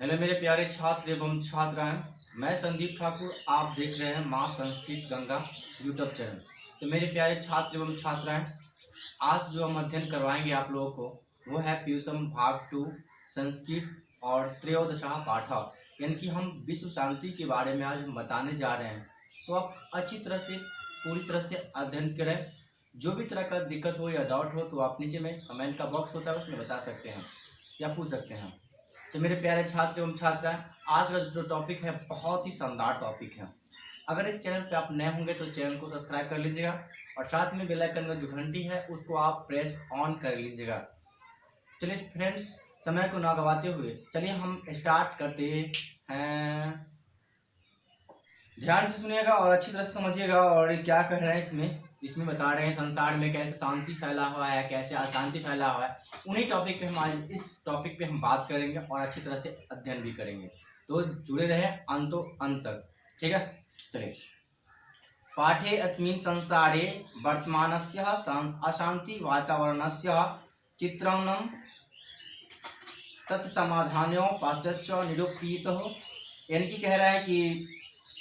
Hello मेरे प्यारे छात्र एवं छात्राएं, मैं संदीप ठाकुर। आप देख रहे हैं माँ संस्कृत गंगा यूट्यूब चैनल। तो मेरे प्यारे छात्र एवं छात्राएं, आज जो हम अध्ययन करवाएंगे आप लोगों को वो है पीयूषम भाग 2 संस्कृत और त्रयोदशा पाठ, यानी कि हम विश्व शांति के बारे में आज बताने जा रहे हैं। तो आप अच्छी तरह से पूरी तरह से अध्ययन करें। जो भी तरह का दिक्कत हो या डाउट हो तो आप नीचे में कमेंट का बॉक्स होता है उसमें बता सकते हैं या पूछ सकते हैं। तो मेरे प्यारे छात्र एवं छात्राएं, आज का जो टॉपिक है बहुत ही शानदार टॉपिक है। अगर इस चैनल पे आप नए होंगे तो चैनल को सब्सक्राइब कर लीजिएगा और साथ में बेल आइकन में जो घंटी है उसको आप प्रेस ऑन कर लीजिएगा। चलिए फ्रेंड्स, समय को ना गवाते हुए चलिए हम स्टार्ट करते हैं। ध्यान से सुनिएगा और अच्छी तरह से समझिएगा। और क्या कह रहे हैं इसमें बता रहे हैं संसार में कैसे शांति फैला हुआ है, कैसे अशांति फैला हुआ है। उन्हीं टॉपिक पे हम आज इस टॉपिक पे हम बात करेंगे और अच्छी तरह से अध्ययन भी करेंगे। तो जुड़े रहे अंतो अंत तक, ठीक है। चलिए, पाठे अस्मिन् संसारे वर्तमानस्य अशांति वातावरणस्य चित्रणं तत्समाधानोपास्यश्च निरूपितः। यानी कि कह रहा है कि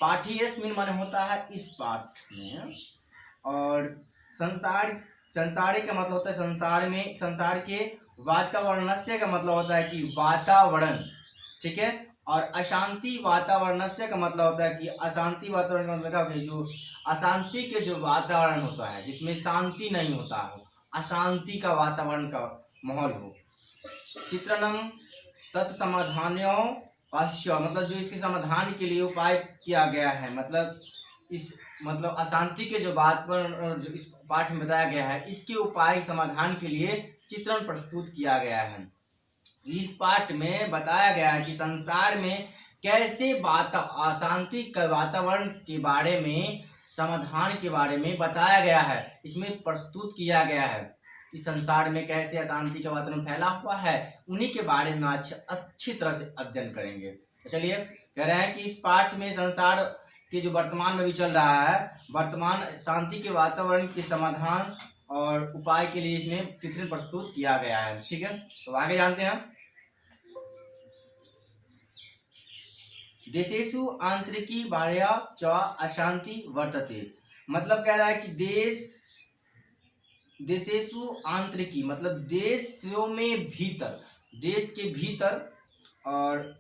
पाठी अस्मिन् माने होता है इस पाठ में, और संसारी का मतलब होता है संसार में, संसार के वातावरणस्य का मतलब होता है कि वातावरण, ठीक है। और अशांति वातावरणस्य का मतलब होता है कि अशांति वातावरण का मतलब है जो अशांति के जो वातावरण होता है जिसमें शांति नहीं होता हो, अशांति का वातावरण का माहौल हो। चित्रणम तत्समाधान्यो पाश्य, मतलब जो इसके समाधान के लिए उपाय किया गया है, मतलब अशांति के जो बात पर जो इस पाठ में बताया गया है इसके उपाय समाधान के लिए चित्रण प्रस्तुत किया गया है। इस पाठ में बताया गया है कि संसार में कैसे अशांति के वातावरण के बारे में, समाधान के बारे में बताया गया है, इसमें प्रस्तुत किया गया है कि संसार में कैसे अशांति का वातावरण फैला हुआ है, उन्हीं के बारे में अच्छी तरह से अध्ययन करेंगे। तो चलिए, कह रहे हैं कि इस पाठ में संसार के जो वर्तमान में भी चल रहा है, वर्तमान शांति के वातावरण के समाधान और उपाय के लिए इसमें चित्रण प्रस्तुत किया गया है, ठीक है। तो आगे जानते हैं। देशेषु आंतरिकी बाह्य च अशांति वर्तते, मतलब कह रहा है कि देशेषु आंतरिकी मतलब देशों में भीतर, देश के भीतर, और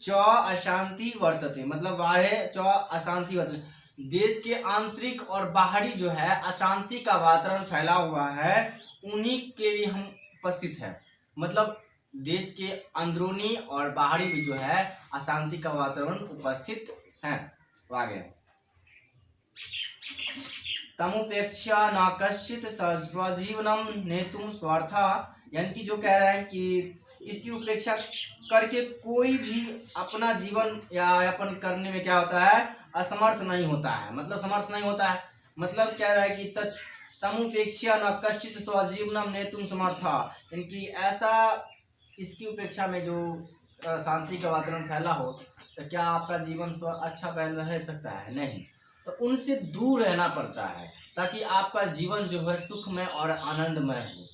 च अशांति वर्तते मतलब बाह्य च अशांति वर्तते, देश के आंतरिक और बाहरी जो है अशांति का वातावरण फैला हुआ है, उन्हीं के लिए हम उपस्थित हैं। मतलब देश के अंदरूनी और बाहरी भी जो है अशांति का वातावरण उपस्थित है। तो आगे, तमुपेक्षा न कश्चित स्वजीवनम नेतुम स्वार्थ, यानी कि जो कह रहा है कि इसकी उपेक्षा करके कोई भी अपना जीवन यापन करने में क्या होता है, असमर्थ नहीं होता है, मतलब समर्थ नहीं होता है। मतलब कह रहा है कि तमुपेक्षा न कश्चित स्वजीवनम नेतुम समर्थ, यानी कि ऐसा इसकी उपेक्षा में जो शांति का वातावरण फैला हो तो क्या आपका जीवन अच्छा रह सकता है? नहीं। तो उनसे दूर रहना पड़ता है ताकि आपका जीवन जो है सुखमय और आनंदमय हो।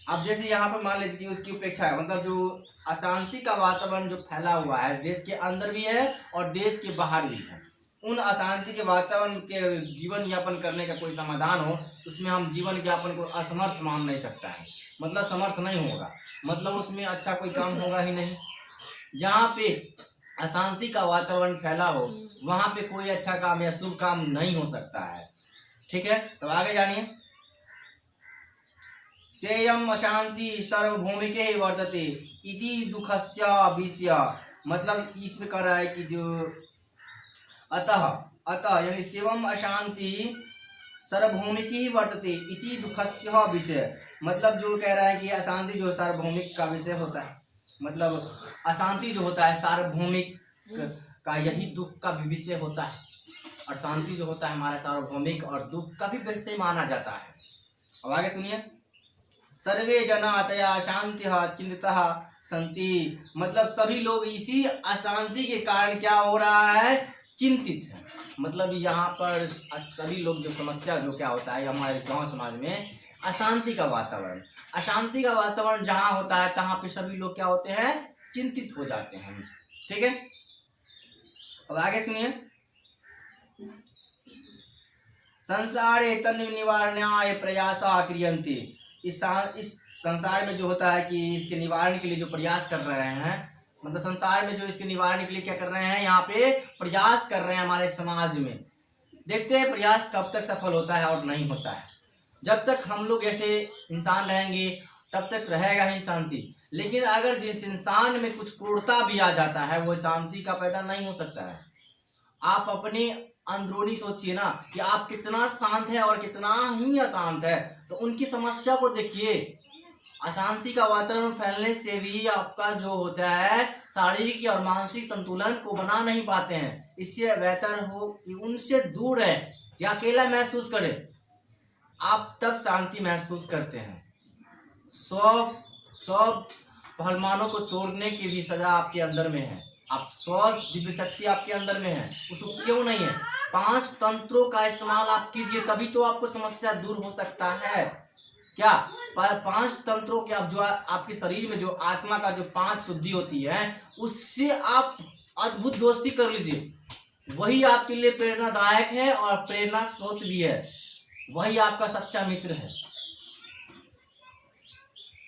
अब जैसे यहाँ पर मान लीजिए कि उसकी उपेक्षा है, मतलब जो अशांति का वातावरण जो फैला हुआ है देश के अंदर भी है और देश के बाहर भी है, उन अशांति के वातावरण के जीवन यापन करने का कोई समाधान हो, उसमें हम जीवन यापन को असमर्थ मान नहीं सकता है, मतलब समर्थ नहीं होगा, मतलब उसमें अच्छा कोई काम होगा ही नहीं। जहाँ पे अशांति का वातावरण फैला हो वहाँ पे कोई अच्छा काम या शुभ काम नहीं हो सकता है, ठीक है। तो आगे जानिए। सेयम अशांति सार्वभौमिके वर्तते इति दुखस्य विषय, मतलब इसमें कह रहा है कि जो अतः यानी सेवम अशांति सार्वभौमिकी वर्तते इति दुखस्य विषय, मतलब जो कह रहा है कि अशांति जो सार्वभौमिक का विषय होता है, मतलब अशांति जो होता है सार्वभौमिक का यही दुख का भी विषय होता है, और शांति जो होता है हमारा सार्वभौमिक और दुख का भी विषय माना जाता है। अब आगे सुनिए। सर्वे जना तया शांति चिंतितः संति, मतलब सभी लोग इसी अशांति के कारण क्या हो रहा है, चिंतित है। मतलब यहाँ पर सभी लोग जो समस्या जो क्या होता है हमारे गांव समाज में अशांति का वातावरण, अशांति का वातावरण जहाँ होता है तहाँ पे सभी लोग क्या होते हैं, चिंतित हो जाते हैं। ठीक है, अब आगे सुनिए। संसारे तन्नि निवारणाय प्रयासा क्रियन्ते। इस संसार में जो होता है कि इसके निवारण के लिए जो प्रयास कर रहे हैं, मतलब संसार में जो इसके निवारण के लिए क्या कर रहे हैं, यहाँ पे प्रयास कर रहे हैं हमारे समाज में। देखते हैं प्रयास कब तक सफल होता है और नहीं होता है। जब तक हम लोग ऐसे इंसान रहेंगे तब तक रहेगा ही शांति, लेकिन अगर जिस इंसान में कुछ क्रूरता भी आ जाता है वो शांति का पैदा नहीं हो सकता है। आप अपने अंदरूनी सोचिए ना कि आप कितना शांत है और कितना ही अशांत है, तो उनकी समस्या को देखिए। अशांति का वातावरण फैलने से भी आपका जो होता है शारीरिक और मानसिक संतुलन को बना नहीं पाते हैं। इससे बेहतर हो कि उनसे दूर रहे या अकेला महसूस करें, आप तब शांति महसूस करते हैं। सब पहलवानों को तोड़ने की भी सजा आपके अंदर में है। आप 100 दिव्य शक्ति आपके अंदर में है, उसको क्यों नहीं है? 5 तंत्रों का इस्तेमाल आप कीजिए, तभी तो आपको समस्या दूर हो सकता है। क्या 5 तंत्रों के आप जो आपके शरीर में जो आत्मा का जो 5 शुद्धि होती है उससे आप अद्भुत दोस्ती कर लीजिए। वही आपके लिए प्रेरणादायक है और प्रेरणा स्रोत भी है, वही आपका सच्चा मित्र है।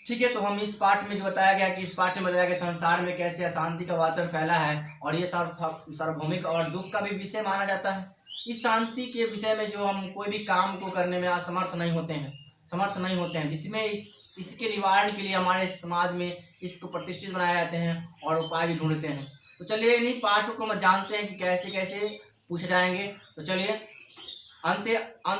ठीक है, तो हम इस पाठ में जो बताया गया कि इस पाठ में बताया गया संसार में कैसे अशांति का वातावरण फैला है और ये सार्वभौमिक और दुख का भी विषय माना जाता है। इस शांति के विषय में जो हम कोई भी काम को करने में समर्थ नहीं होते हैं, जिसमें इसके निवारण के लिए हमारे समाज में इसको प्रतिष्ठित बनाए जाते हैं और उपाय भी ढूंढते हैं। तो चलिए इन्हीं पाठों को हम जानते हैं कि कैसे कैसे पूछे जाएंगे। तो चलिए अंत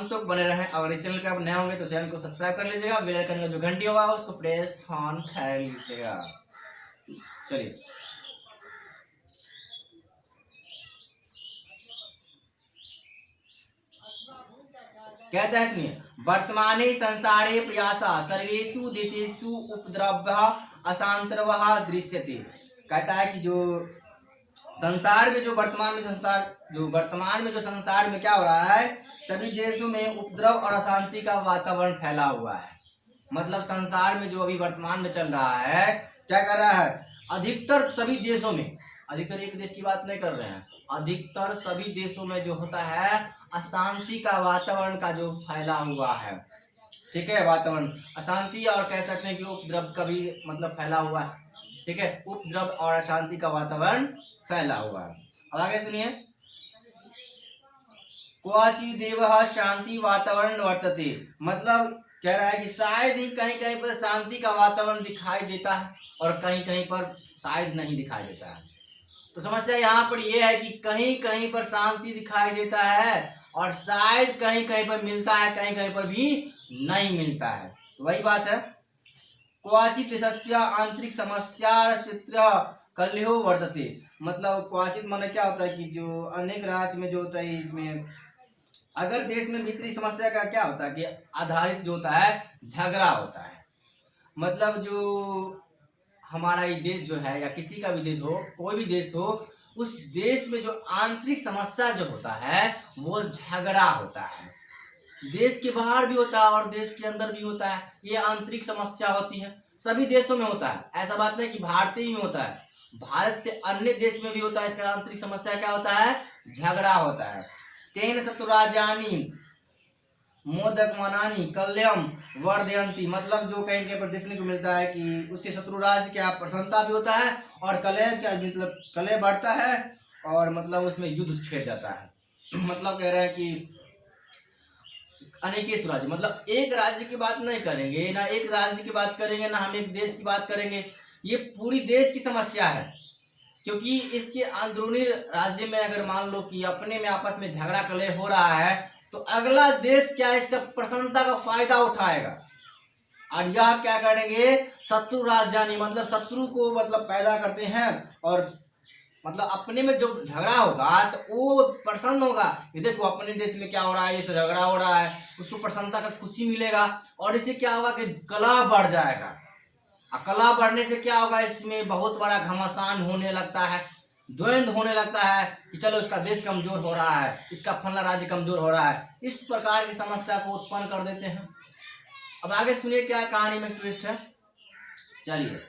तक बने रहें। अगर इस चैनल पे आप नए होंगे तो चैनल को सब्सक्राइब कर लीजिएगा, बेल आइकन का जो घंटी होगा उसको प्रेस ऑन कर लीजिएगा। चलिए कहते हैं, सुनिए। वर्तमाने संसारे प्रयासा सर्वेषु देशेषु उपद्रवः अशांतरवः दृश्यते। कहता है कि जो संसार में जो वर्तमान में जो संसार में क्या हो रहा है, सभी देशों में उपद्रव और अशांति का वातावरण फैला हुआ है। मतलब संसार में जो अभी वर्तमान में चल रहा है, क्या कर रहा है, अधिकतर सभी देशों में, अधिकतर एक देश की बात नहीं कर रहे हैं, अधिकतर सभी देशों में जो होता है अशांति का वातावरण का जो फैला हुआ है। ठीक है, वातावरण अशांति और कह सकते हैं कि उपद्रव का भी मतलब फैला हुआ है। ठीक है, उपद्रव और अशांति का वातावरण फैला हुआ है। अब आगे सुनिए। क्वचित् देवः शांति वातावरण वर्तते। मतलब कह रहा है कि शायद ही कहीं कहीं पर शांति का वातावरण दिखाई देता है और कहीं कहीं पर शायद नहीं दिखाई देता है। तो समस्या यहाँ पर यह है कि कहीं कहीं पर शांति दिखाई देता है और शायद कहीं कहीं पर मिलता है, कहीं कहीं पर भी नहीं मिलता है। तो वही बात है। क्वचित् देशस्य आंतरिक समस्या चित्र कल्यो वर्तते। मतलब क्वचित् माने क्या होता है कि जो अनेक राज्य में जो होता है, इसमें अगर देश में भीतरी समस्या का क्या होता है कि आधारित जो होता है झगड़ा होता है। मतलब जो हमारा ये देश जो है या किसी का भी देश हो, कोई भी देश हो, उस देश में जो आंतरिक समस्या जो होता है वो झगड़ा होता है। देश के बाहर भी होता है और देश के अंदर भी होता है, ये आंतरिक समस्या होती है। सभी देशों में होता है, ऐसा बात नहीं कि भारतीय में होता है, भारत से अन्य देश में भी होता है। इसका आंतरिक समस्या क्या होता है, झगड़ा होता है। तेन शत्रुराज्यानि मोदकमानानि कल्यम वर्धयन्ति। मतलब जो कहीं कहीं पर देखने को मिलता है कि उससे शत्रु राज्य क्या प्रसन्नता भी होता है और कलह क्या मतलब कलह बढ़ता है और मतलब उसमें युद्ध छिड़ जाता है। मतलब कह रहे हैं कि अनेकेश राज्य, मतलब एक राज्य की बात नहीं करेंगे ना, एक राज्य की बात करेंगे ना हम एक देश की बात करेंगे, ये पूरी देश की समस्या है। क्योंकि इसके अंदरूनी राज्य में अगर मान लो कि अपने में आपस में झगड़ा कलह हो रहा है तो अगला देश क्या इसका प्रसन्नता का फायदा उठाएगा और यह क्या करेंगे, शत्रु राजधानी मतलब शत्रु को मतलब पैदा करते हैं और मतलब अपने में जो झगड़ा होगा तो वो प्रसन्न होगा, ये देखो अपने देश में क्या हो रहा है, ये झगड़ा हो रहा है, उसको प्रसन्नता का खुशी मिलेगा और इससे क्या होगा कि कलह बढ़ जाएगा। कलह बढ़ने से क्या होगा, इसमें बहुत बड़ा घमासान होने लगता है, द्वंद्व होने लगता है कि चलो इसका देश कमजोर हो रहा है, इसका फला राज्य कमजोर हो रहा है। इस प्रकार की समस्या को उत्पन्न कर देते हैं। अब आगे सुनिए क्या कहानी में ट्विस्ट है। चलिए,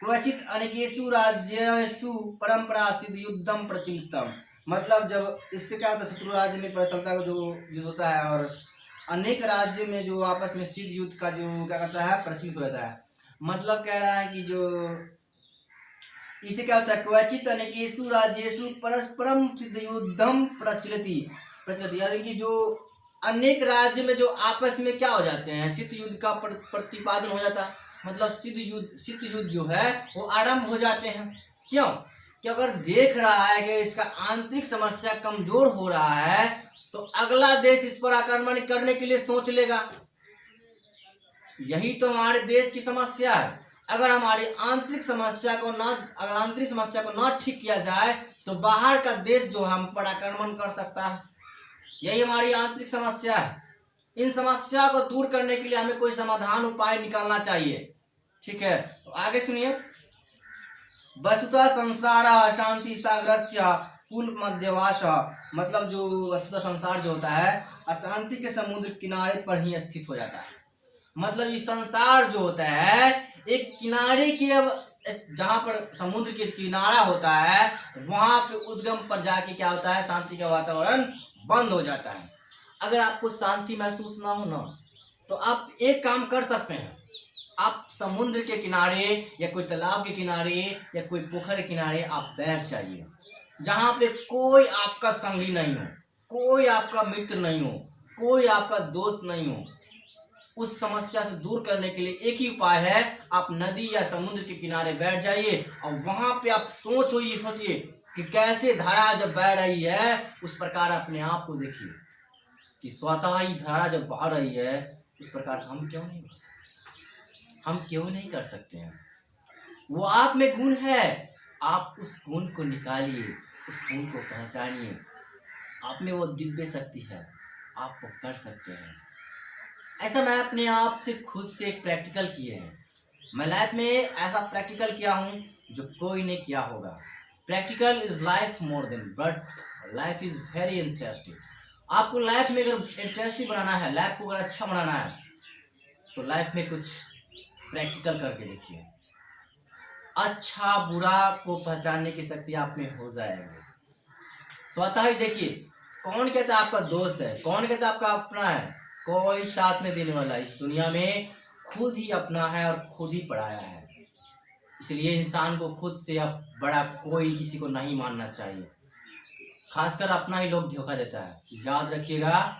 क्वचित अनेकेषु राज्येषु परंपरा सिद्ध युद्धम प्रचलितम। मतलब जब इससे क्या होता है, शत्रु राज्य में प्रबलता का जो युद्ध होता है और अनेक राज्य में जो आपस में सिद्ध युद्ध का जो क्या करता है प्रचलित हो जाता है। मतलब कह रहा है कि जो इसे क्या होता है, क्वचित अनेकेषु राज्येषु परस्परम सिद्ध युद्धम प्रचलति, यानी कि जो अनेक राज्य में जो आपस में क्या हो जाते हैं, सिद्ध युद्ध का प्रतिपादन हो जाता है। मतलब सिद्ध युद्ध जो है वो आरंभ हो जाते हैं। क्यों? कि अगर देख रहा है कि इसका आंतरिक समस्या कमजोर हो रहा है तो अगला देश इस पर आक्रमण करने के लिए सोच लेगा। यही तो हमारे देश की समस्या है। अगर हमारी आंतरिक समस्या को ना ठीक किया जाए तो बाहर का देश जो हम पर आक्रमण कर सकता है। यही हमारी आंतरिक समस्या है। इन समस्या को दूर करने के लिए हमें कोई समाधान उपाय निकालना चाहिए। ठीक है, तो आगे सुनिए। वस्तुतः संसार अशांति सागरस्य कुल मध्यवास, मतलब जो वस्तुतः संसार जो होता है अशांति के समुद्र किनारे पर ही स्थित हो जाता है। मतलब ये संसार जो होता है एक किनारे के, जहाँ पर समुद्र के किनारा होता है वहां पे उद्गम पर जाके क्या होता है, शांति का वातावरण बंद हो जाता है। अगर आपको शांति महसूस ना हो ना तो आप एक काम कर सकते हैं, आप समुद्र के किनारे या कोई तालाब के किनारे या कोई पोखर के किनारे आप बैठ जाइए, जहाँ पे कोई आपका संगी नहीं हो, कोई आपका मित्र नहीं हो, कोई आपका दोस्त नहीं हो। उस समस्या से दूर करने के लिए एक ही उपाय है, आप नदी या समुद्र के किनारे बैठ जाइए और वहां पे आप सोचिए कि कैसे धारा जब बह रही है उस प्रकार अपने आप को देखिए कि स्वतः ही धारा जब बह रही है उस प्रकार हम क्यों नहीं बह सकते, हम क्यों नहीं कर सकते हैं। वो आप में गुण है, आप उस गुण को निकालिए, उस गुण को पहचानिए। आप में वो दिव्य शक्ति है, आप वो कर सकते हैं। ऐसा मैं अपने आप से खुद से एक प्रैक्टिकल किए हैं। मैं लाइफ में ऐसा प्रैक्टिकल किया हूँ जो कोई नहीं किया होगा। Practical is life more than, but life is very interesting. आपको लाइफ में अगर इंटरेस्टिंग बनाना है, लाइफ को अगर अच्छा बनाना है तो लाइफ में कुछ प्रैक्टिकल करके देखिए। अच्छा बुरा को पहचानने की शक्ति आप में हो जाएगी। स्वतः ही देखिए कौन कहता है आपका दोस्त है, कौन कहता है आपका अपना है। कोई साथ में देने वाला इस दुनिया में खुद ही अपना है और खुद ही पढ़ाया है। इसलिए इंसान को खुद से अब बड़ा कोई किसी को नहीं मानना चाहिए, खासकर अपना ही लोग धोखा देता है। याद रखिएगा,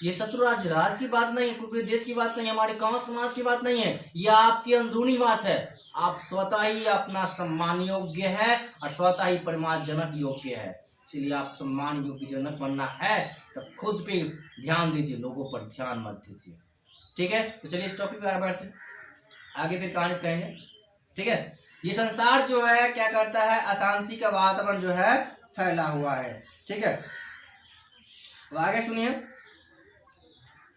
ये शत्रु राज की बात नहीं है, पूरे देश की बात नहीं है, हमारे गांव समाज की बात नहीं है, यह आपकी अंदरूनी बात है। आप स्वतः ही अपना सम्मान योग्य है और स्वतः ही परिमाणजनक योग्य है। इसलिए आप सम्मान योग्य जनक बनना है तो खुद पे ध्यान दीजिए, लोगों पर ध्यान मत दीजिए। ठीक है, तो चलिए इस टॉपिक पर आगे बढ़ते हैं, आगे फिर कहानी कहेंगे। ठीक है, ये संसार जो है क्या करता है, अशांति का वातावरण जो है फैला हुआ है। ठीक है, तो आगे सुनिए।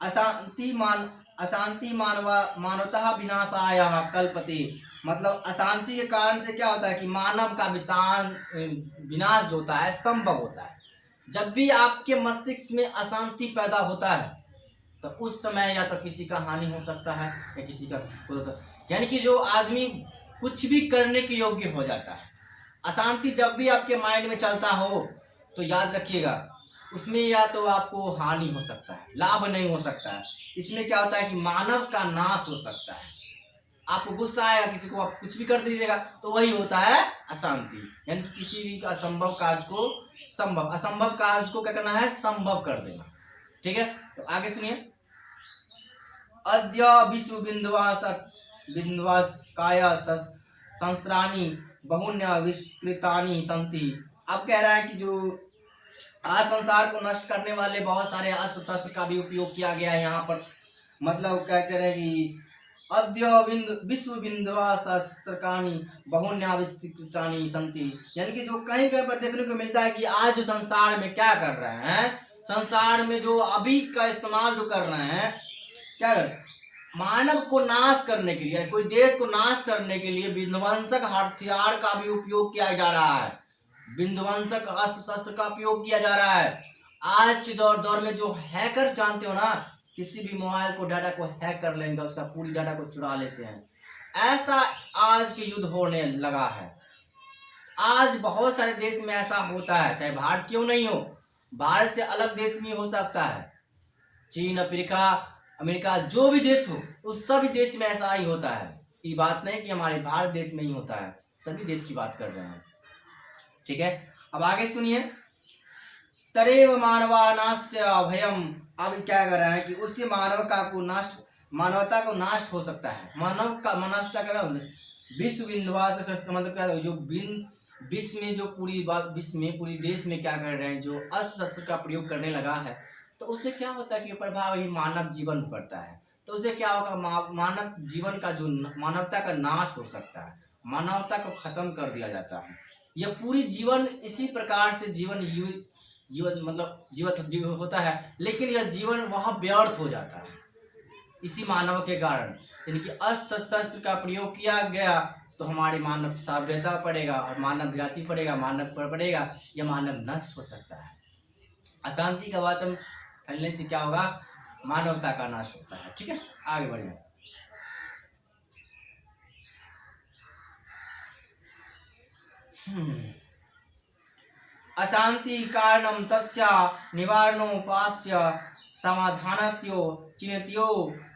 अशांति मानवतः विनाशाय कल्पते, मतलब अशांति के कारण से क्या होता है कि मानव का विनाश जो होता है संभव होता है। जब भी आपके मस्तिष्क में अशांति पैदा होता है तो उस समय या तो किसी का हानि हो सकता है या किसी का, यानी कि जो आदमी कुछ भी करने के योग्य हो जाता है। अशांति जब भी आपके माइंड में चलता हो तो याद रखिएगा उसमें या तो आपको हानि हो सकता है, लाभ नहीं हो सकता है। इसमें क्या होता है कि मानव का नाश हो सकता है। आपको गुस्सा आएगा, किसी को आप कुछ भी कर दीजिएगा तो वही होता है अशांति। यानी कि किसी भी असंभव कार्य को क्या करना है, संभव कर देना। ठीक है, तो आगे सुनिए। अद्य विश्व बिंदवास्काय संस्त्राणि बहुन्याविष्कृतानि सन्ति। अब कह रहा है कि जो आज संसार को नष्ट करने वाले बहुत सारे अस्त्र शस्त्र का भी उपयोग किया गया है यहाँ पर। मतलब क्या कह रहे हैं कि अद्य विश्व बिंदवास्त्राणि बहुन्याविष्कृतानि सन्ति, यानी कि जो कहीं कहीं पर देखने को मिलता है कि आज जो संसार में क्या कर रहे हैं, संसार में जो अभी का इस्तेमाल जो कर रहे हैं, क्या कर मानव को नाश करने के लिए, कोई देश को नाश करने के लिए विध्वंसक हथियार का भी उपयोग किया जा रहा है। विध्वंसक अस्त्र शस्त्र का उपयोग किया जा रहा है। आज के दौर में जो हैकर्स जानते हो ना, किसी भी मोबाइल को डाटा को हैक कर लेंगे, उसका पूरी डाटा को चुरा लेते हैं। ऐसा आज के युद्ध होने लगा है। आज बहुत सारे देश में ऐसा होता है, चाहे भारत क्यों नहीं हो, भारत से अलग देश में हो सकता है, चीन, अफ्रीका, अमेरिका, जो भी देश हो उस सभी देश में ऐसा ही होता है। ये बात नहीं कि हमारे भारत देश में ही होता है, सभी देश की बात कर रहे हैं। ठीक है, अब आगे सुनिए। तरेव मानवानास्य भयम। अब क्या कर रहा है कि उससे मानवता को नाश हो सकता है। मानवता क्या विश्व बिंदुवास मतलब क्या, जो विश्व में जो पूरी देश में क्या कर रहे हैं, जो अस्त्र शस्त्र का प्रयोग करने लगा है, तो उससे क्या होता है कि प्रभाव ही मानव जीवन पर पड़ता है। तो उससे क्या होगा, मानव जीवन का जो मानवता का नाश हो सकता है, मानवता को खत्म कर दिया जाता है। यह पूरी जीवन इसी प्रकार से जीवन होता है, लेकिन यह जीवन वह व्यर्थ हो जाता है इसी मानव के कारण। यानी कि अस्त्र शस्त्र का प्रयोग किया गया तो हमारी मानव सभ्यता पड़ेगा और मानव जाति पड़ेगा, मानव पर पड़ेगा, यह मानव नष्ट हो सकता है। अशांति का वातावरण फैलने से क्या होगा, मानवता का नाश होता है। ठीक है, आगे बढ़िए। अशांति कारणम तस्या निवारणोपास्य समाधानत्यो चिन्त्यो।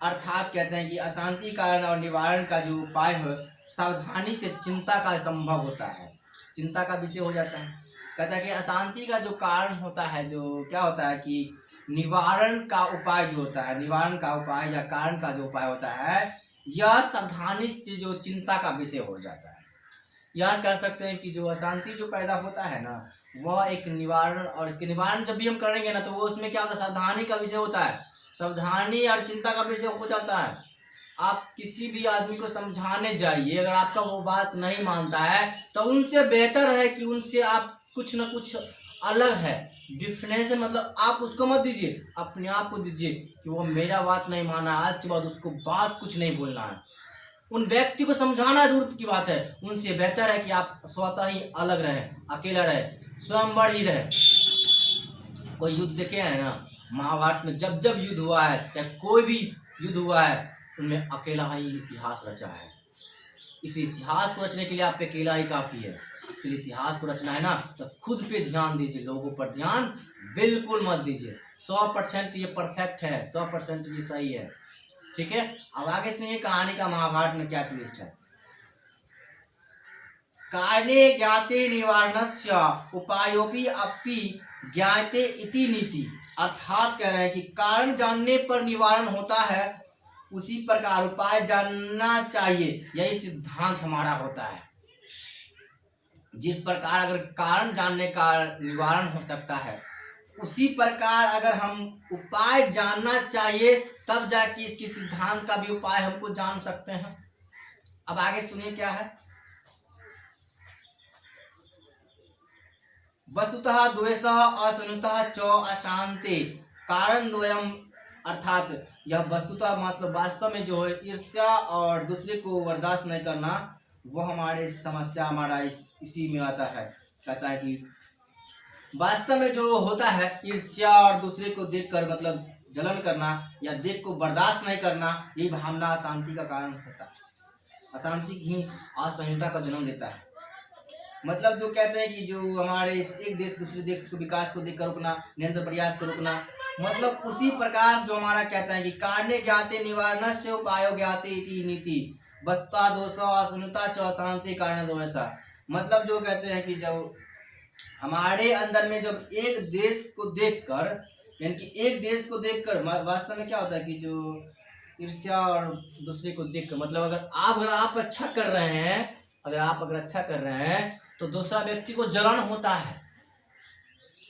अर्थात कहते हैं कि अशांति कारण और निवारण का जो उपाय है सावधानी से चिंता का संभव होता है, चिंता का विषय हो जाता है। कहता है कि अशांति का जो कारण होता है, जो क्या होता है कि निवारण का उपाय जो होता है, निवारण का उपाय या कारण का जो उपाय होता है, यह सावधानी से जो चिंता का विषय हो जाता है। यहाँ कह सकते हैं कि जो अशांति जो पैदा होता है ना, वह एक निवारण, और इसके निवारण जब भी हम करेंगे ना तो वो उसमें क्या होता है, सावधानी का विषय होता है, सावधानी और चिंता का विषय हो जाता है। आप किसी भी आदमी को समझाने जाइए, अगर आपका वो बात नहीं मानता है तो उनसे बेहतर है कि उनसे आप कुछ ना कुछ अलग है, डिफरेंस, मतलब आप उसको मत दीजिए, अपने आप को दीजिए कि वो मेरा बात नहीं माना, आज के बाद उसको बात कुछ नहीं बोलना है। उन व्यक्ति को समझाना दूर की बात है, उनसे बेहतर है कि आप स्वतः ही अलग रहे, अकेला रहे, स्वयंवर ही रहे। कोई युद्ध देखे हैं ना, महाभारत में जब जब युद्ध हुआ है, चाहे कोई भी युद्ध हुआ है, उनमें अकेला ही इतिहास रचा है। इसलिए इतिहास को रचने के लिए आप पे अकेला ही काफी है। इसलिए इतिहास को रचना है ना तो खुद पे ध्यान दीजिए, लोगों पर ध्यान बिल्कुल मत दीजिए। 100% ये परफेक्ट है, 100% ये सही है। ठीक है, अब आगे सुनिए कहानी का महाभारत में क्या ट्विस्ट है। कारणे ज्ञाते निवारणस्य उपायोपि अपि ज्ञाते इति नीति। अर्थात कह रहे हैं कि कारण जानने पर निवारण होता है, उसी प्रकार उपाय जानना चाहिए, यही सिद्धांत हमारा होता है। जिस प्रकार अगर कारण जानने का निवारण हो सकता है, उसी प्रकार अगर हम उपाय जानना चाहिए तब जाके इसकी सिद्धांत का भी उपाय हमको जान सकते हैं। अब आगे सुनिए क्या है। वस्तुतः द्वेषः असनुतः च अशांति कारण द्वयम। अर्थात यह वस्तुतः मतलब वास्तव में जो है ईर्ष्या और दूसरे को बर्दाश्त नहीं करना, वह हमारे समस्या हमारा इसी में आता है। कहता है कि वास्तव में जो होता है ईर्ष्या और दूसरे को देखकर मतलब जलन करना या देख को बर्दाश्त नहीं करना, यही भावना अशांति का कारण होता है। अशांति ही असहिष्णुता का जन्म देता है। मतलब जो कहते हैं कि जो हमारे एक देश दूसरे देश को विकास को देखकर रोकना, निरंतर प्रयास को रोकना, मतलब उसी प्रकार जो हमारा कहता है कि कारणे ज्ञाते निवारणस्य उपायो ज्ञाते इति नीति वस्तुतः दोषः असहिष्णुता च अशांति कारण दोषः। मतलब जो कहते हैं कि जब हमारे अंदर में जब एक देश को देखकर, यानी कि एक देश को देखकर वास्तव में क्या होता है कि जो ईर्ष्या और दूसरे को देखकर, मतलब अगर आप अच्छा कर रहे हैं, अगर अच्छा कर रहे हैं तो दूसरा व्यक्ति को जलन होता है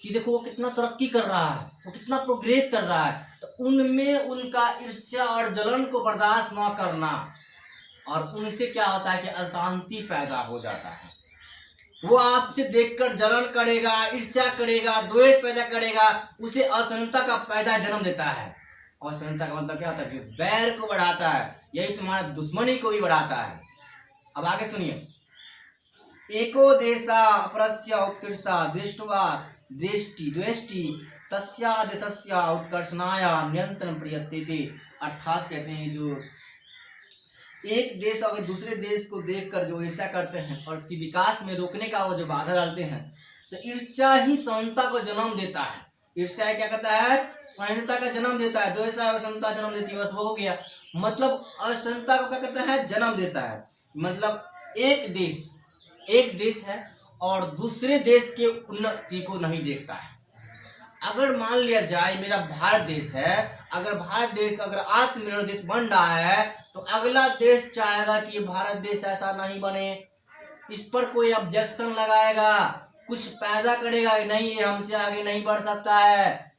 कि देखो वो कितना तरक्की कर रहा है, वो कितना प्रोग्रेस कर रहा है, तो उनमें उनका ईर्ष्या और जलन को बर्दाश्त न करना, और उनसे क्या होता है कि अशांति पैदा हो जाता है। वो आपसे देखकर जलन करेगा, ईर्ष्या करेगा, द्वेष पैदा करेगा, उसे असहिष्णुता का पैदा जन्म देता है। असहिष्णुता का मतलब क्या होता है कि बैर को बढ़ाता है, यही तुम्हारा दुश्मनी को भी बढ़ाता है। अब आगे सुनिए। एको देशा अपरस्य उत्कर्षा दृष्ट्वा द्वेष्टि तस्या देशस्य उत्कर्षणाय नियंत्रण प्रयत्ते। अर्थात कहते हैं जो एक देश अगर दूसरे देश को देखकर जो ईर्ष्या करते हैं और उसकी विकास में रोकने का वो जो बाधा डालते हैं, तो ईर्ष्या ही सहिष्णुता को जन्म देता है। ईर्ष्या क्या करता है? सहिष्णुता का जन्म देता है। द्वेषा असहिष्णुता जन्म देती है, बस वो हो गया। मतलब असहिष्णुता को क्या करता है? जन्म देता है। मतलब एक देश है और दूसरे देश के उन्नति को नहीं देखता है। अगर मान लिया जाए मेरा भारत देश है, अगर भारत देश अगर आत्मनिर्भर देश बन रहा है, तो अगला देश चाहेगा कि भारत देश ऐसा नहीं बने, इस पर कोई ऑब्जेक्शन लगाएगा, कुछ पैदा करेगा कि नहीं ये हमसे आगे नहीं बढ़ सकता है।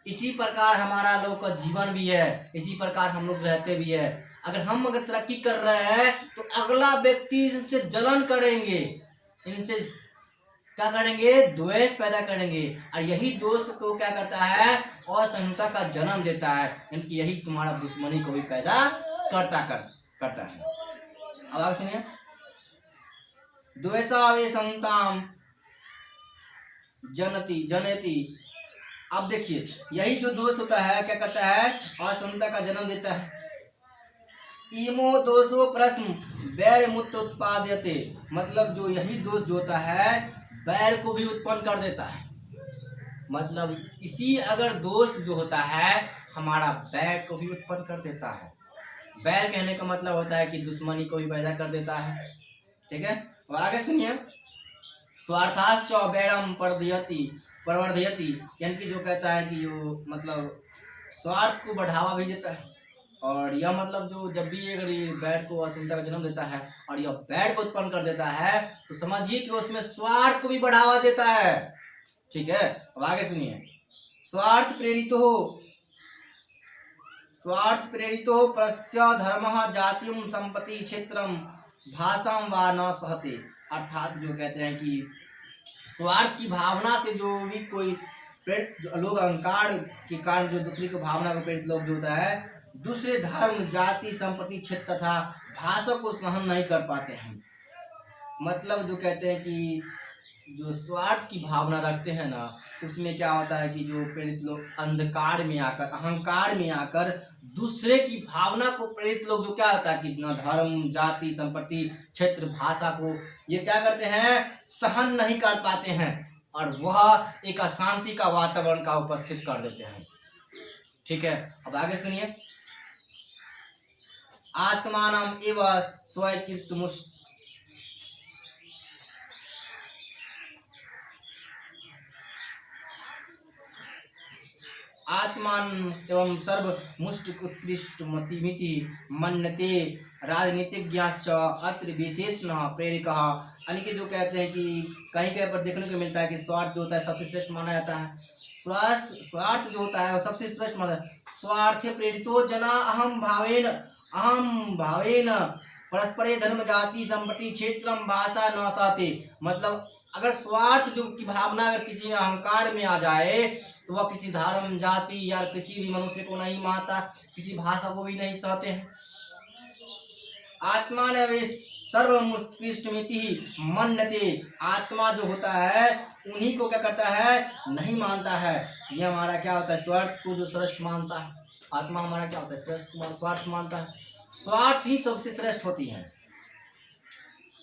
इसी प्रकार हमारा लोग का जीवन भी है, इसी प्रकार हम लोग रहते भी है। अगर तरक्की कर रहे हैं तो अगला व्यक्ति इनसे जलन करेंगे, इनसे क्या करेंगे? द्वेष पैदा करेंगे। और यही दोष को क्या करता है? असहिष्णुता का जन्म देता है। यानी यही तुम्हारा दुश्मनी को भी पैदा करता है। अब आगे सुनिए, द्वेषावेशंताम जनयति। अब देखिए यही जो दोष होता है क्या करता है? असहिष्णुता का जन्म देता है। इमो दोषो प्रश्न वैर मुक्त उत्पाद्यते। मतलब जो यही दोष जो होता है वैर को भी उत्पन्न कर देता है। मतलब इसी अगर दोष जो होता है हमारा वैर को भी उत्पन्न कर देता है। वैर कहने का मतलब होता है कि दुश्मनी को भी पैदा कर देता है। ठीक है, और आगे सुनिए, स्वार्थाश्च वैरम प्रवर्धयति। यानी कि जो कहता है कि जो मतलब स्वार्थ को बढ़ावा भी देता है। और यह मतलब जो जब भी अगर ये बैड को असहिष्णुता का जन्म देता है और यह बैड को उत्पन्न कर देता है, तो समझिए कि उसमें स्वार्थ को भी बढ़ावा देता है। ठीक है, अब आगे सुनिए, स्वार्थ प्रेरितो प्रस्य धर्मः जातिं संपत्ति क्षेत्रम भाषाम वा न सहते। अर्थात जो कहते हैं कि स्वार्थ की भावना से जो भी कोई प्रेरित लोग अहंकार के कारण जो दूसरी को भावना को प्रेरित लोग जो होता है, दूसरे धर्म जाति संपत्ति क्षेत्र तथा भाषा को सहन नहीं कर पाते हैं। मतलब जो कहते हैं कि जो स्वार्थ की भावना रखते हैं ना, उसमें क्या होता है कि जो प्रेरित लोग अंधकार में आकर अहंकार में आकर दूसरे की भावना को प्रेरित लोग जो क्या होता है कि न धर्म जाति संपत्ति क्षेत्र भाषा को ये क्या करते हैं? सहन नहीं कर पाते हैं और वह एक अशांति का वातावरण का उपस्थित कर देते हैं। ठीक है, अब आगे सुनिए, आत्मानम एव स्वकीर्तमुष्ट। आत्मान एवं सर्वमुष्ट उत्कृष्ट मतिमिति मन्यते राजनीतिज्ञाश्च अत्र विशेषण प्रेरकः। यानी कि जो कहते हैं कि कहीं पर देखने को मिलता है कि स्वार्थ जो होता है सबसे श्रेष्ठ माना जाता है। स्वार्थ जो होता है वो सबसे श्रेष्ठ माना है। स्वार्थे प्रेरितो जना अहम भावेन परस्परे धर्म जाति संपत्ति क्षेत्रम भाषा न सहते। मतलब अगर स्वार्थ जो की भावना अगर किसी में अहंकार में आ जाए तो वह किसी धर्म जाति या किसी भी मनुष्य को नहीं मानता, किसी भाषा को भी नहीं सहते हैं। आत्मा ने सर्वमुत्कृष्टमिति मन्यते। आत्मा जो होता है उन्हीं को क्या करता है? नहीं मानता है। यह हमारा क्या होता है? स्वार्थ को जो श्रेष्ठ मानता है। आत्मा हमारा क्या होता है? श्रेष्ठ स्वार्थ मानता है। स्वार्थ ही सबसे श्रेष्ठ होती है।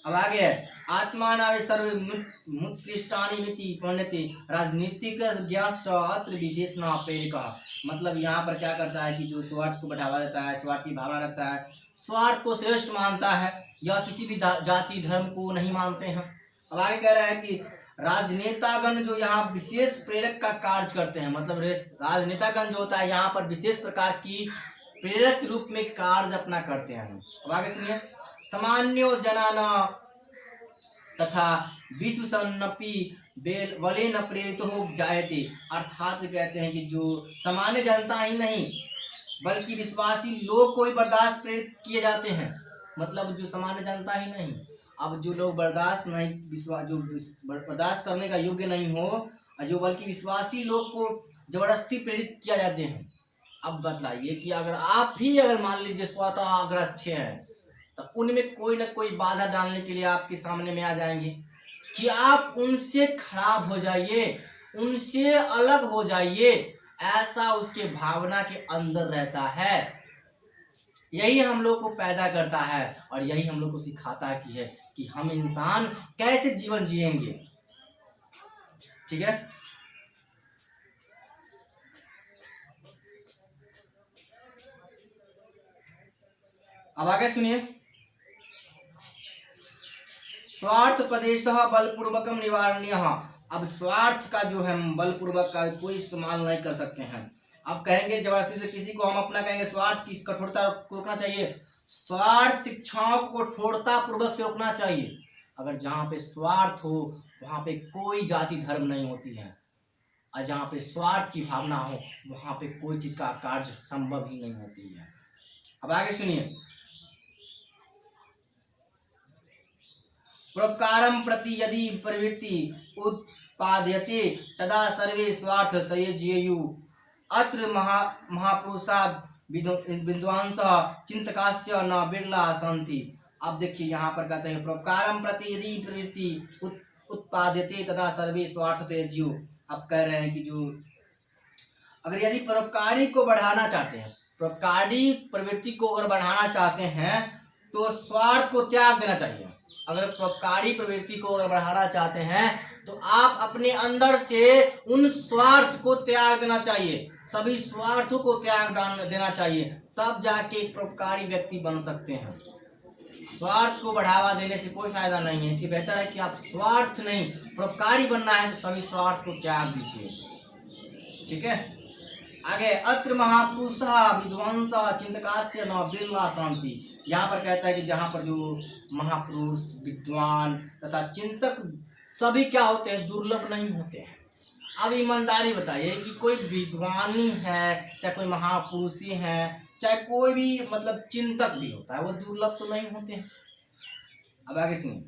अब आगे है, आत्मा नावे सर्वमुत्कृष्टानि मिति मन्यते राजनीतिक ज्ञास अत्र विशेषण प्रेरकः। मतलब यहाँ पर क्या करता है कि जो स्वार्थ को बढ़ावा देता है, स्वार्थ की भावना रखता है, स्वार्थ को श्रेष्ठ मानता है या किसी भी जाति धर्म को नहीं मानते हैं। अब आगे कह रहा है कि राजनेतागण जो यहाँ विशेष प्रेरक का कार्य करते हैं। मतलब राजनेतागण जो होता है यहाँ पर विशेष प्रकार की प्रेरक के रूप में कार्य अपना करते हैं। अब आगे सुनिए, सामान्यो जनाना तथा विश्व सन्नपि बलेन प्रेरितो जायते। अर्थात कहते हैं कि जो सामान्य जनता ही नहीं बल्कि विश्वासी लोग को ही बर्दाश्त प्रेरित किए जाते हैं। मतलब जो सामान्य जनता ही नहीं, अब जो लोग बर्दाश्त करने का योग्य नहीं हो, जो बल्कि विश्वासी लोग को जबरदस्ती प्रेरित किया जाते हैं। अब बतलाइए कि अगर आप ही अगर मान लीजिए स्वतः अगर अच्छे हैं तो उनमें कोई ना कोई बाधा डालने के लिए आपके सामने में आ जाएंगे कि आप उनसे खराब हो जाइए, उनसे अलग हो जाइए, ऐसा उसके भावना के अंदर रहता है। यही हम लोग को पैदा करता है और यही हम लोग को सिखाता है कि हम इंसान कैसे जीवन जिएंगे। ठीक है, अब आगे सुनिए। स्वार्थ प्रदेश बलपूर्वकम निवारणीय। अब स्वार्थ का जो है बलपूर्वक का कोई इस्तेमाल नहीं कर सकते हैं। अब कहेंगे जबरदस्ती से किसी को हम अपना कहेंगे स्वार्थ की कठोरता को रोकना चाहिए, स्वार्थ शिक्षाओं को कठोरता पूर्वक से रोकना चाहिए। अगर जहाँ पे स्वार्थ हो वहाँ पे कोई जाति धर्म नहीं होती है, और जहाँ पे स्वार्थ की भावना हो वहाँ पे कोई चीज का कार्य संभव ही नहीं होती है। अब आगे सुनिए। परोपकारं प्रति यदि प्रवृत्ति उत्पाद्यते तदा सर्वे स्वार्थ त्यजेयुः। अत्र महापुरुषा विद्वांसः चिंतकाश्च न बिरला सन्ति। अब देखिए यहाँ पर कहते हैं परोपकारं प्रति यदि प्रवृत्ति उत्पाद्यते तदा सर्वे स्वार्थ त्यजेयुः। अब कह रहे हैं कि जो अगर यदि परोपकारी को बढ़ाना चाहते हैं, परोपकारी प्रवृत्ति को अगर बढ़ाना चाहते हैं तो स्वार्थ को त्याग देना चाहिए। अगर परोपकारी प्रवृत्ति को अगर बढ़ाना चाहते हैं तो आप अपने अंदर से उन स्वार्थ को त्याग देना चाहिए, सभी स्वार्थों को त्याग देना चाहिए, तब जाके परोपकारी व्यक्ति बन सकते हैं। स्वार्थ को बढ़ावा देने से कोई फायदा नहीं है। इससे बेहतर है कि आप स्वार्थ नहीं परोपकारी बनना है तो सभी स्वार्थ को त्याग दीजिए। ठीक है, आगे। अत्र महापुरुषः विद्वांसः चिंतकाश्च न बिरला सन्ति। यहाँ पर कहता है कि जहाँ पर जो महापुरुष विद्वान तथा चिंतक सभी क्या होते हैं, दुर्लभ नहीं होते हैं। अब ईमानदारी बताइए कि कोई विद्वानी है, चाहे कोई महापुरुषी है, चाहे कोई भी मतलब चिंतक भी होता है, वो दुर्लभ तो नहीं होते हैं। अब आगे सुनिए।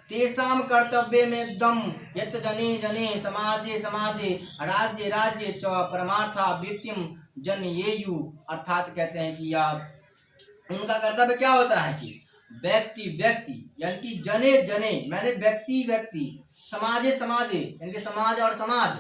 तेषां कर्तव्य में दम यत् जने जने समाजे समाजे राज्य राज्य च परमार्था वृत्तिम जनयेयुः। अर्थात कहते हैं कि आप उनका कर्तव्य क्या होता है कि व्यक्ति व्यक्ति यानी कि जने जने मैंने व्यक्ति व्यक्ति, समाजे समाजे यानी कि समाज और समाज,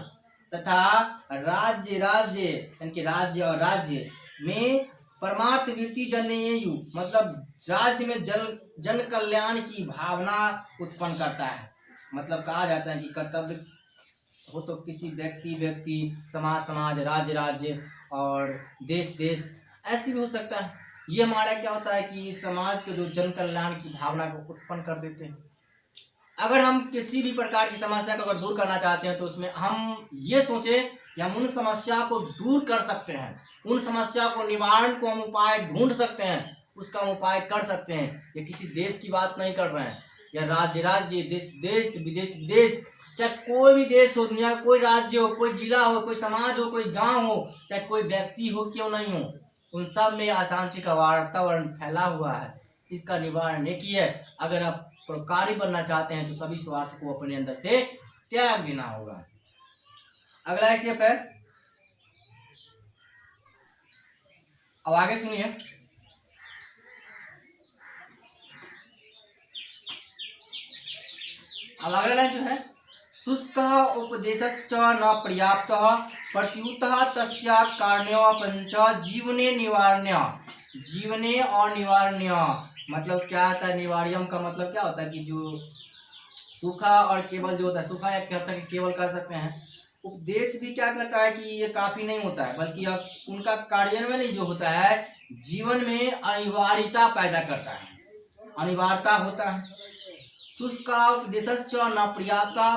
तथा राज्य राज्य यानी कि राज्य और राज्य में परमार्थ वृत्ति जनयेयुः मतलब राज्य में जन कल्याण की भावना उत्पन्न करता है। मतलब कहा जाता है कि कर्तव्य हो तो किसी व्यक्ति व्यक्ति, समाज समाज, राज्य राज्य और देश देश ऐसे भी हो सकता है। ये हमारा क्या होता है कि समाज के जो जन कल्याण की भावना को उत्पन्न कर देते हैं। अगर हम किसी भी प्रकार की समस्या को अगर दूर करना चाहते हैं तो उसमें हम ये सोचें कि हम उन समस्या को दूर कर सकते हैं, उन समस्या को निवारण को हम उपाय ढूंढ सकते हैं, उसका हम उपाय कर सकते हैं। ये किसी देश की बात नहीं कर रहे हैं, या राज्य राज्य, देश देश, विदेश विदेश, चाहे कोई भी देश हो, दुनिया का कोई राज्य हो, कोई जिला हो, कोई समाज हो, कोई गांव हो, चाहे कोई व्यक्ति हो क्यों नहीं हो, उन सब में अशांति का वातावरण फैला हुआ है। इसका निवारण एक ही है, अगर आप परोपकारी बनना चाहते हैं तो सभी स्वार्थ को अपने अंदर से त्याग देना होगा। अगला स्टेप है, अब आगे सुनिए। अब अगला लाइन जो है, शुष्क उपदेशश्च न पर्याप्तः प्रत्युतः तस्या कारणेऽपञ्च जीवने निवारण्य। जीवने और निवारण्य मतलब क्या होता है, निवार्यम का मतलब क्या होता है कि जो सूखा और केवल जो होता है, सूखा या कहता है कि केवल कह सकते हैं। उपदेश भी क्या करता है कि ये काफी नहीं होता है, बल्कि उनका कार्यान्वयन जो होता है जीवन में अनिवार्यता पैदा करता है, अनिवार्यता होता है। शुष्का उपदेशश्च न पर्याप्तः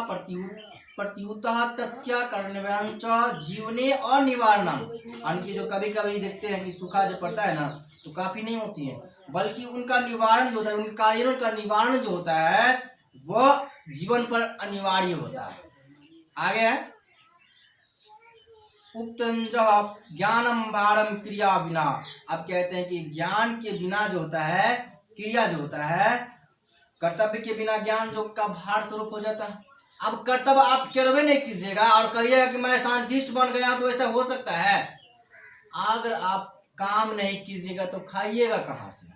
प्रत्युतः तस्या कार्यान्वयनं च जीवने अनिवारणम। यानी कि जो कभी कभी देखते हैं कि सूखा जो पड़ता है ना तो काफी नहीं होती है, बल्कि उनका निवारण जो होता है, उनका कार्यों का निवारण जो होता है वह जीवन पर अनिवार्य होता है। आगे है, उक्तंजः ज्ञानम भारम क्रिया बिना। अब कहते हैं कि ज्ञान के बिना जो होता है, क्रिया जो होता है, कर्तव्य के बिना ज्ञान जो का भार स्वरूप हो जाता है। अब कर्तव्य आप करवे नहीं कीजिएगा और कहिएगा कि मैं साइंटिस्ट बन गया, तो ऐसा हो सकता है? अगर आप काम नहीं कीजिएगा तो खाइएगा कहाँ से?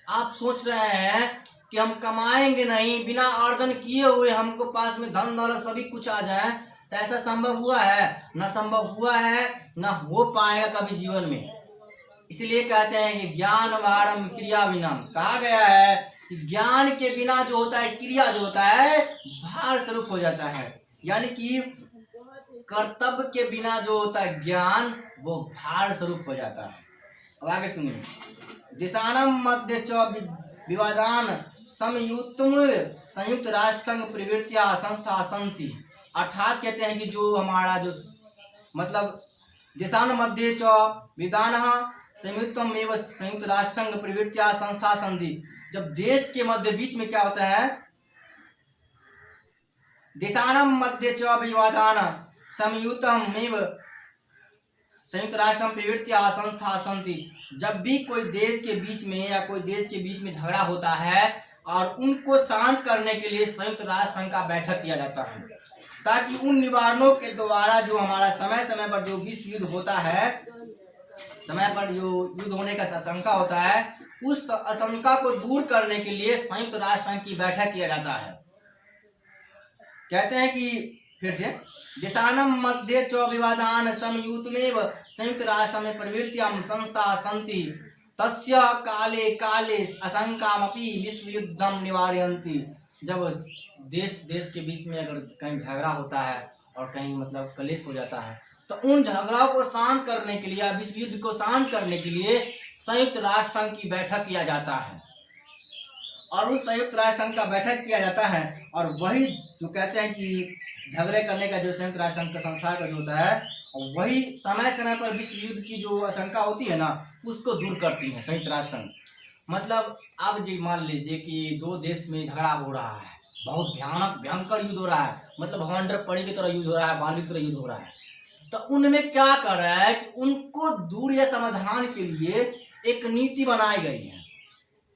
आप सोच रहे हैं कि हम कमाएंगे नहीं, बिना अर्जन किए हुए हमको पास में धन दौलत सभी कुछ आ जाए, तो ऐसा संभव हुआ है? न संभव हुआ है, न हो पाएगा कभी जीवन में। इसलिए कहते हैं कि ज्ञान वारम क्रिया विनम, कहा गया है कि ज्ञान के बिना जो होता है क्रिया जो होता है भार स्वरूप हो जाता है, यानी कि कर्तव्य के बिना जो होता है ज्ञान वो भार स्वरूप हो जाता है। अब आगे सुनिए, दिशानम मध्य च विवादान संयुक्त राष्ट्र संघ प्रवृत्तिया संस्था संति, अर्थात कहते हैं कि जो हमारा जो मतलब दिशान मध्य च विधान संयुक्त राष्ट्र संघ प्रवृत्तिया संस्था संधि, जब देश के मध्य बीच में क्या होता है, दिशानम मध्य च विवादान संयुक्त राष्ट्र प्रवृत्तिया संस्था संधि, जब भी कोई देश के बीच में या कोई देश के बीच में झगड़ा होता है और उनको शांत करने के लिए संयुक्त राष्ट्र संघ का बैठक किया जाता है, ताकि उन निवारणों के द्वारा जो हमारा समय समय पर जो विश्व युद्ध होता है, समय पर जो युद्ध होने का आशंका होता है, उस आशंका को दूर करने के लिए संयुक्त राष्ट्र संघ की बैठक किया जाता है। कहते हैं कि फिर से दिशानम मध्य च विवादान समयुतमेव संयुक्त राष्ट्र में प्रवृत्तियां संस्था संति, तस्य काले काले आशंकामपि विश्व युद्धम निवारयन्ति, जब देश देश के बीच में अगर कहीं झगड़ा होता है और कहीं मतलब कलेश हो जाता है, तो उन झगड़ाओं को शांत करने के लिए, विश्व युद्ध को शांत करने के लिए संयुक्त राष्ट्र संघ की बैठक किया जाता है। और उस संयुक्त राष्ट्र संघ का बैठक किया जाता है, और वही जो कहते हैं कि झगड़े करने का जो संयुक्त राष्ट्र संघ का संस्था का जो होता है, वही समय समय पर विश्व युद्ध की जो आशंका होती है ना, उसको दूर करती है संयुक्त राष्ट्र संघ। मतलब अब जी मान लीजिए कि दो देश में झगड़ा हो रहा है, बहुत भयानक भयंकर युद्ध हो रहा है, मतलब हंड्रेड पड़ी की तरह युद्ध हो रहा है, बाली की तरह युद्ध हो रहा है, तो उनमें क्या कर रहा है कि उनको दूर या समाधान के लिए एक नीति बनाई गई है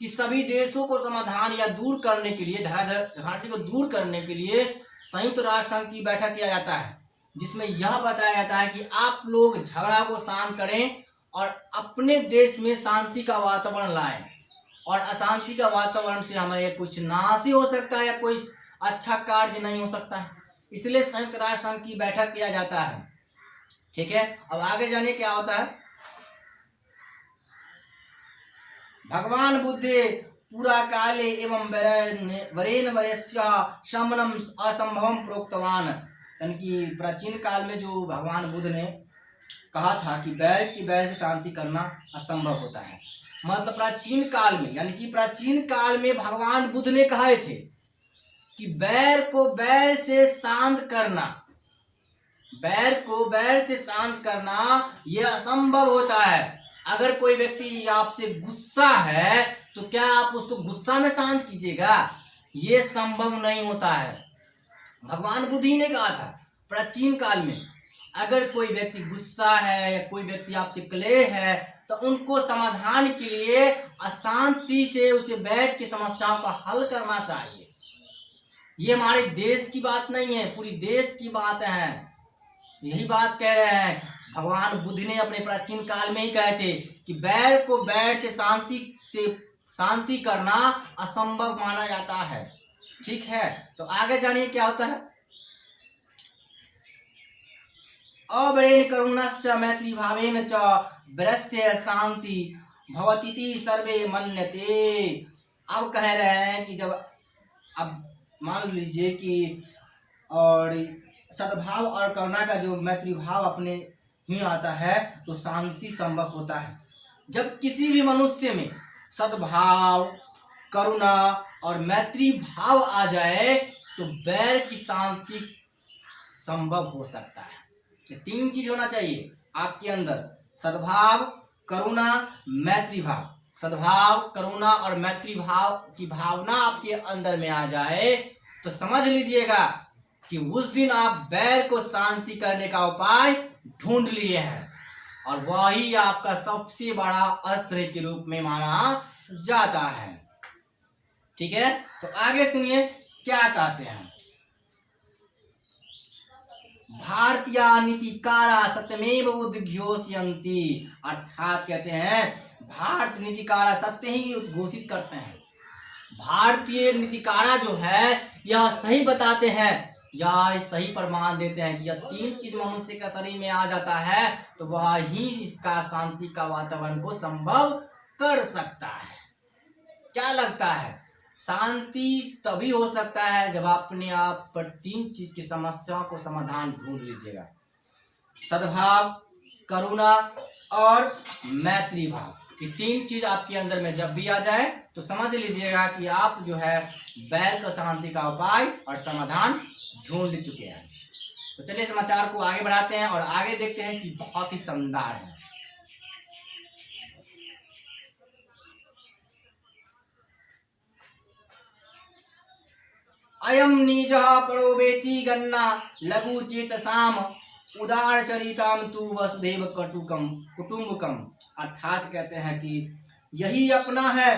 कि सभी देशों को समाधान या दूर करने के लिए, घाटी को दूर करने के लिए संयुक्त राष्ट्र संघ की बैठक किया जाता है, जिसमें यह बताया जाता है कि आप लोग झगड़ा को शांत करें और अपने देश में शांति का वातावरण लाएं, और अशांति का वातावरण से हमें कुछ नाश ही हो सकता है या कोई अच्छा कार्य नहीं हो सकता है, इसलिए संयुक्त राष्ट्र संघ की बैठक किया जाता है। ठीक है, अब आगे जानिए क्या होता है। भगवान बुद्धे पूरा काले एवं वरेन वरेस्य शमनम असंभवम प्रोक्तवान, यानी कि प्राचीन काल में जो भगवान बुद्ध ने कहा था कि बैर की बैर से शांति करना असंभव होता है, मतलब प्राचीन काल में, यानी कि प्राचीन काल में भगवान बुद्ध ने कहे थे कि बैर को बैर से शांत करना, बैर को बैर से शांत करना यह असंभव होता है। अगर कोई व्यक्ति आपसे गुस्सा है तो क्या आप उसको गुस्सा में शांत कीजिएगा? ये संभव नहीं होता है। भगवान बुद्ध ही ने कहा था प्राचीन काल में, अगर कोई व्यक्ति गुस्सा है या कोई व्यक्ति आपसे क्लेश है तो उनको समाधान के लिए अशांति से उसे बैठ के समस्याओं का हल करना चाहिए। ये हमारे देश की बात नहीं है, पूरी देश की बात है। यही बात कह रहे हैं भगवान बुद्ध ने अपने प्राचीन काल में ही कहे थे कि बैर को बैर से शांति करना असंभव माना जाता है। ठीक है, तो आगे जानिए क्या होता है। अवरेण करुणश्च मैत्री भावेन च वरस्य शांति भवतीति सर्वे मन्यते। अब कह रहे हैं कि जब अब मान लीजिए कि और सद्भाव और करुणा का जो मैत्री भाव अपने ही आता है तो शांति संभव होता है। जब किसी भी मनुष्य में सद्भाव, करुणा और मैत्री भाव आ जाए तो बैर की शांति संभव हो सकता है। ये तीन चीज होना चाहिए आपके अंदर, सद्भाव, करुणा, मैत्री भाव। सद्भाव, करुणा और मैत्री भाव की भावना आपके अंदर में आ जाए तो समझ लीजिएगा कि उस दिन आप बैर को शांति करने का उपाय ढूंढ लिए हैं, और वही आपका सबसे बड़ा अस्त्र के रूप में माना जाता है। ठीक है, तो आगे सुनिए क्या कहते हैं। भारतीय नीतिकारा सत्यमेव उद्घोषयन्ति, अर्थात कहते हैं भारत नीतिकारा सत्य ही उद्घोषित करते हैं। भारतीय नीतिकारा जो है यह सही बताते हैं या सही प्रमाण देते हैं कि यह 3 चीज मनुष्य के शरीर में आ जाता है तो वह ही इसका शांति का वातावरण को संभव कर सकता है। क्या लगता है? शांति तभी हो सकता है जब अपने आप पर 3 चीज की समस्याओं को समाधान ढूंढ लीजिएगा। सद्भाव, करुणा और मैत्री भाव। ये 3 चीज आपके अंदर में जब भी आ जाए तो समझ लीजिएगा कि आप जो है बैर का शांति का उपाय और समाधान ढूंढ चुके हैं। तो चलिए समाचार को आगे बढ़ाते हैं और आगे देखते हैं कि बहुत ही शानदार है। अयम निजः परो वेति गन्ना लघु चेतसाम उदार चरिताम तु वसुदेव कुटुंबकम। अर्थात कहते हैं कि यही अपना है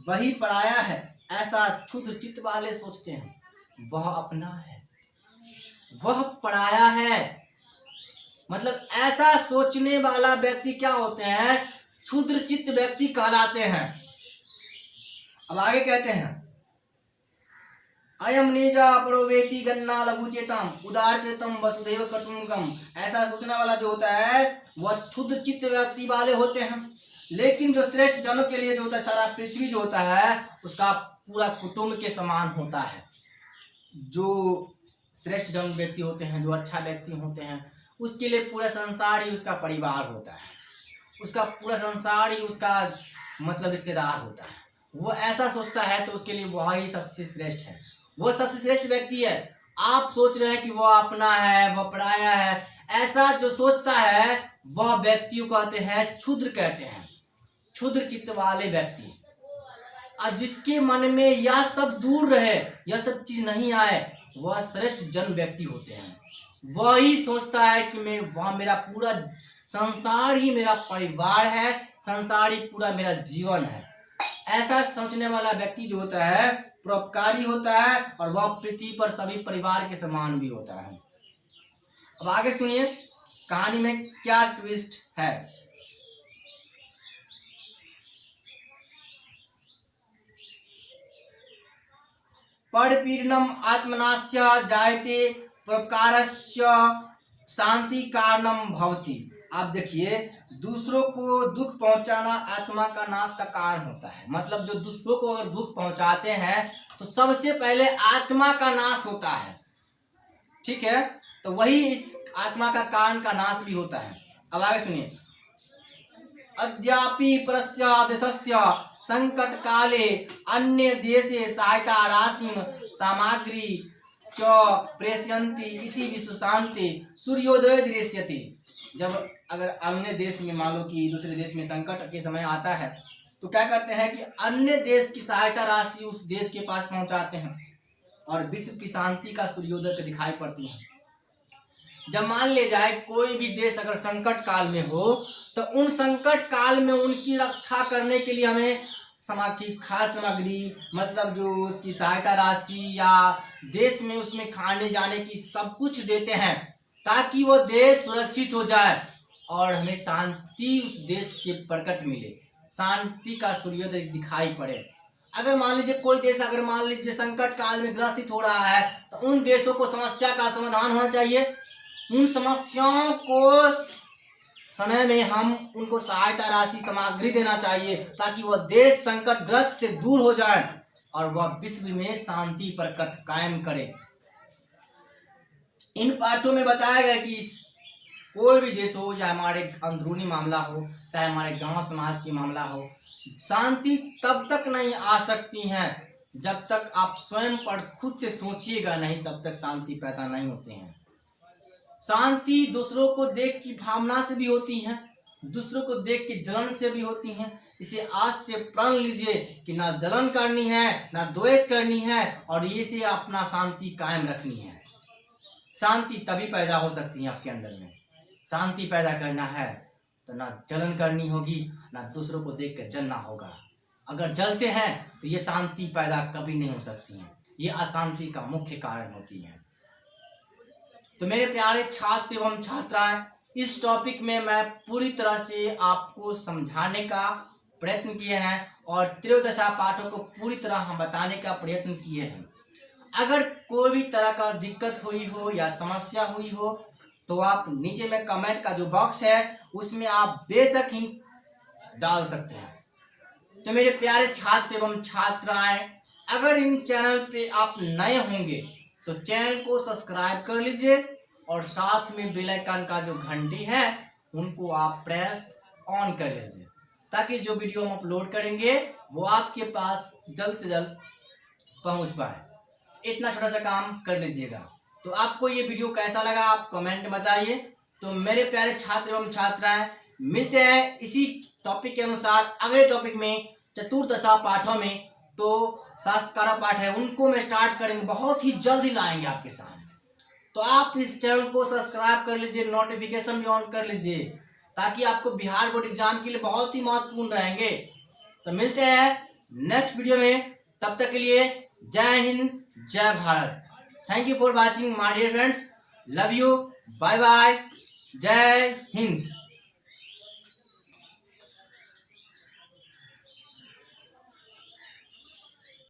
वही पराया है, ऐसा क्षुद्र चित्त वाले सोचते हैं। वह अपना है वह पराया है, मतलब ऐसा सोचने वाला व्यक्ति क्या होते हैं? क्षुद्र चित्त व्यक्ति कहलाते हैं। अब आगे कहते हैं अयम निजा प्रोवेति गन्ना लघु चेतम उदार चेतम वसुदेव कुटुंबकम। ऐसा सोचने वाला जो होता है वह क्षुद्र चित्त व्यक्ति वाले होते हैं, लेकिन जो श्रेष्ठ जनों के लिए जो होता है सारा पृथ्वी जो होता है उसका पूरा कुटुंब के समान होता है। जो श्रेष्ठ जन व्यक्ति होते हैं, जो अच्छा व्यक्ति होते हैं, उसके लिए पूरा संसार ही उसका परिवार होता है, उसका पूरा संसार ही उसका मतलब रिश्तेदार होता है। वो ऐसा सोचता है तो उसके लिए वह ही सबसे श्रेष्ठ है, वो सबसे श्रेष्ठ व्यक्ति है। आप सोच रहे हैं कि वह अपना है, वह पराया है, ऐसा जो सोचता है वह व्यक्ति को कहते हैं क्षुद्र, कहते हैं क्षुद्र चित्त वाले व्यक्ति। और जिसके मन में यह सब दूर रहे, यह सब चीज नहीं आए, वह श्रेष्ठ जन व्यक्ति होते हैं। वह ही सोचता है कि मैं वह मेरा पूरा संसार ही मेरा परिवार है, संसार ही पूरा मेरा जीवन है। ऐसा सोचने वाला व्यक्ति जो होता है परोपकारी होता है और वह पृथ्वी पर सभी परिवार के समान भी होता है। अब आगे सुनिए कहानी में क्या ट्विस्ट है। परपीडनम आत्मनास्य जायते परोपकारस्य शांति कारणम भवति। आप देखिए दूसरों को दुख पहुंचाना आत्मा का नाश का कारण होता है। मतलब जो दूसरों को अगर दुख पहुंचाते हैं तो सबसे पहले आत्मा का नाश होता है, ठीक है? तो वही इस आत्मा का कारण का नाश भी होता है। अब आगे सुनिए अद्यापि परस्य देशस्य संकट काले अन्य देशे सहायता राशिम सामग्री च प्रेषयन्ति इति विश्वान्ते सूर्योदय दृश्यते। जब अगर अन्य देश में मान लो कि दूसरे देश में संकट के समय आता है तो क्या करते हैं कि अन्य देश की सहायता राशि उस देश के पास पहुंचाते हैं और विश्व की शांति का सूर्योदय दिखाई पड़ती है। जब मान ले जाए कोई भी देश अगर संकट काल में हो तो उन संकट काल में उनकी रक्षा करने के लिए हमें खाद्य सामग्री, मतलब जो उसकी सहायता राशि या देश में उसमें खाने जाने की सब कुछ देते हैं ताकि वो देश सुरक्षित हो जाए और हमें शांति उस देश के प्रकट मिले, शांति का सूर्योदय दिखाई पड़े। अगर मान लीजिए कोई देश अगर मान लीजिए संकट काल में ग्रसित हो रहा है तो उन देशों को समस्या का समाधान होना चाहिए। उन समस्याओं को समय में हम उनको सहायता राशि सामग्री देना चाहिए ताकि वह देश संकटग्रस्त से दूर हो जाए और वह विश्व में शांति प्रकट कायम करे। इन पाठों में बताया गया कि कोई भी देश हो, चाहे हमारे अंदरूनी मामला हो, चाहे हमारे गांव समाज की मामला हो, शांति तब तक नहीं आ सकती है जब तक आप स्वयं पर खुद से सोचिएगा नहीं, तब तक शांति पैदा नहीं होते हैं। शांति दूसरों को देख की भावना से भी होती है, दूसरों को देख के जलन से भी होती है। इसे आज से प्रण लीजिए कि ना जलन करनी है, ना द्वेष करनी है और इसे अपना शांति कायम रखनी है। शांति तभी पैदा हो सकती है आपके अंदर में। शांति पैदा करना है तो ना जलन करनी होगी, ना दूसरों को देख कर जलना होगा। अगर जलते हैं तो ये शांति पैदा कभी नहीं हो सकती है, ये अशांति का मुख्य कारण होती है। तो मेरे प्यारे छात्र एवं छात्राएं, इस टॉपिक में मैं पूरी तरह से आपको समझाने का प्रयत्न किए हैं और त्रयोदशा पाठों को पूरी तरह हम बताने का प्रयत्न किए हैं। अगर कोई भी तरह का दिक्कत हुई हो या समस्या हुई हो तो आप नीचे में कमेंट का जो बॉक्स है उसमें आप बेशक ही डाल सकते हैं। तो मेरे प्यारे छात्र एवं छात्राएं, अगर इन चैनल पे आप नए होंगे तो चैनल को सब्सक्राइब कर लीजिए और साथ में बेल आइकन का जो घंटी है उनको आप प्रेस ऑन कर लीजिए, ताकि जो वीडियो हम अपलोड करेंगे वो आपके पास जल्द से जल्द पहुंच पाए। इतना छोटा सा काम कर लीजिएगा। तो आपको ये वीडियो कैसा लगा आप कमेंट में बताइए। तो मेरे प्यारे छात्र एवं छात्राएं, मिलते हैं इसी टॉपिक के अनुसार अगले टॉपिक में, चतुर्दशा पाठों में। तो शास्त्रकार पाठ है उनको मैं स्टार्ट करेंगे, बहुत ही जल्द ही लाएंगे आपके सामने। तो आप इस चैनल को सब्सक्राइब कर लीजिए, नोटिफिकेशन भी ऑन कर लीजिए, ताकि आपको बिहार बोर्ड एग्जाम के लिए बहुत ही महत्वपूर्ण रहेंगे। तो मिलते हैं नेक्स्ट वीडियो में, तब तक के लिए जय हिंद जय Bharat. Thank you for watching my dear friends, love you, bye bye, जय हिंद।